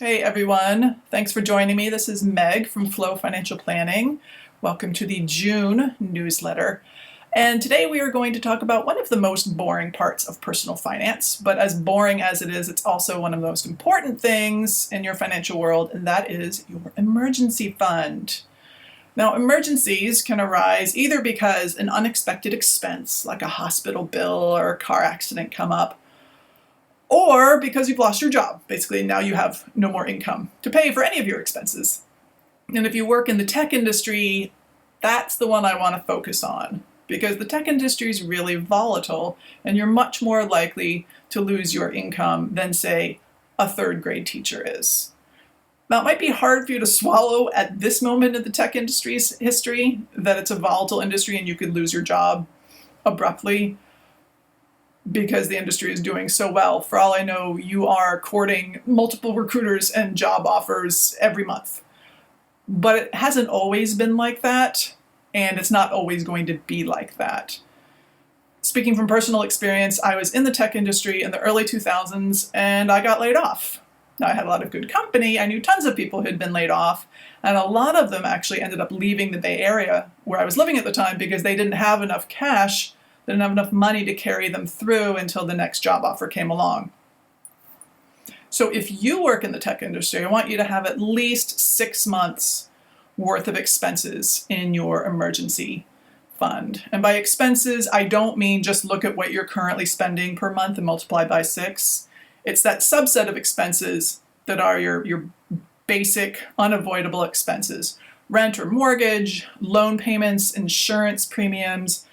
Hey everyone, thanks for joining me. This is Meg from Flow Financial Planning. Welcome to the June newsletter. And today we are going to talk about one of the most boring parts of personal finance, but as boring as it is, it's also one of the most important things in your financial world, and that is your emergency fund. Now, emergencies can arise either because an unexpected expense, like a hospital bill or a car accident, come up, or because you've lost your job. Basically, now you have no more income to pay for any of your expenses. And if you work in the tech industry, that's the one I want to focus on, because the tech industry is really volatile and you're much more likely to lose your income than, say, a third grade teacher is. Now, it might be hard for you to swallow at this moment in the tech industry's history that it's a volatile industry and you could lose your job abruptly because the industry is doing so well. For all I know, you are courting multiple recruiters and job offers every month. But it hasn't always been like that, and it's not always going to be like that. Speaking from personal experience, I was in the tech industry in the early 2000s, and I got laid off. Now, I had a lot of good company. I knew tons of people who'd been laid off, and a lot of them actually ended up leaving the Bay Area where I was living at the time because they didn't have enough cash. They didn't have enough money to carry them through until the next job offer came along. So if you work in the tech industry, I want you to have at least 6 months worth of expenses in your emergency fund. And by expenses, I don't mean just look at what you're currently spending per month and multiply by 6. It's that subset of expenses that are your basic, unavoidable expenses. Rent or mortgage, loan payments, insurance premiums,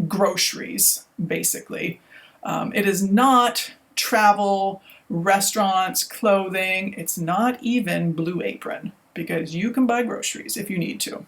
groceries, basically. It is not travel, restaurants, clothing. It's not even Blue Apron, because you can buy groceries if you need to.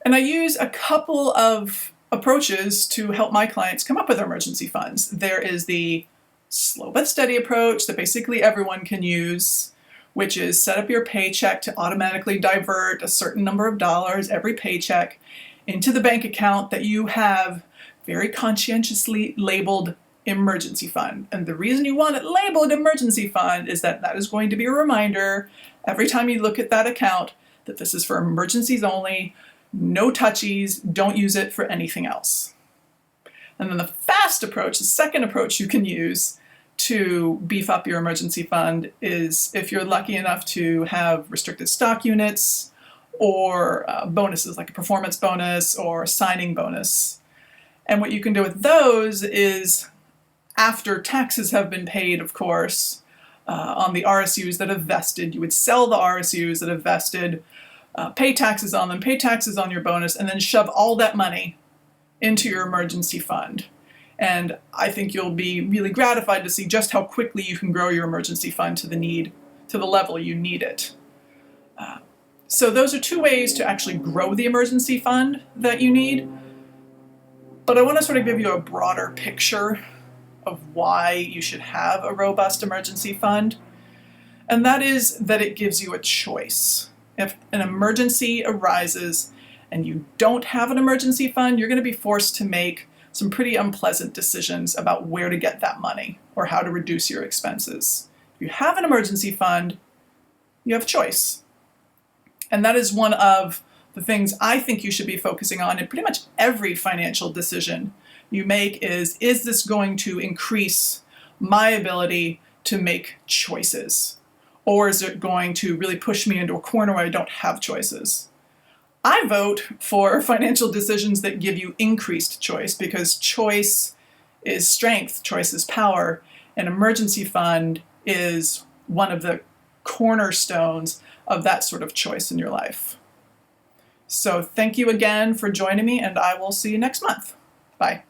And I use a couple of approaches to help my clients come up with emergency funds. There is the slow but steady approach that basically everyone can use, which is set up your paycheck to automatically divert a certain number of dollars every paycheck into the bank account that you have very conscientiously labeled emergency fund. And the reason you want it labeled emergency fund is that that is going to be a reminder every time you look at that account that this is for emergencies only, no touchies, don't use it for anything else. And then the fast approach, the second approach you can use to beef up your emergency fund is if you're lucky enough to have restricted stock units or bonuses like a performance bonus or a signing bonus. And what you can do with those is, after taxes have been paid, of course, on the RSUs that have vested, you would sell the RSUs that have vested, pay taxes on them, pay taxes on your bonus, and then shove all that money into your emergency fund. And I think you'll be really gratified to see just how quickly you can grow your emergency fund to the level you need it. So those are two ways to actually grow the emergency fund that you need. But I want to sort of give you a broader picture of why you should have a robust emergency fund. And that is that it gives you a choice. If an emergency arises and you don't have an emergency fund, you're going to be forced to make some pretty unpleasant decisions about where to get that money or how to reduce your expenses. If you have an emergency fund, you have a choice. And that is one of the things I think you should be focusing on in pretty much every financial decision you make is this going to increase my ability to make choices? Or is it going to really push me into a corner where I don't have choices? I vote for financial decisions that give you increased choice, because choice is strength, choice is power. An emergency fund is one of the cornerstones of that sort of choice in your life. So thank you again for joining me, and I will see you next month. Bye.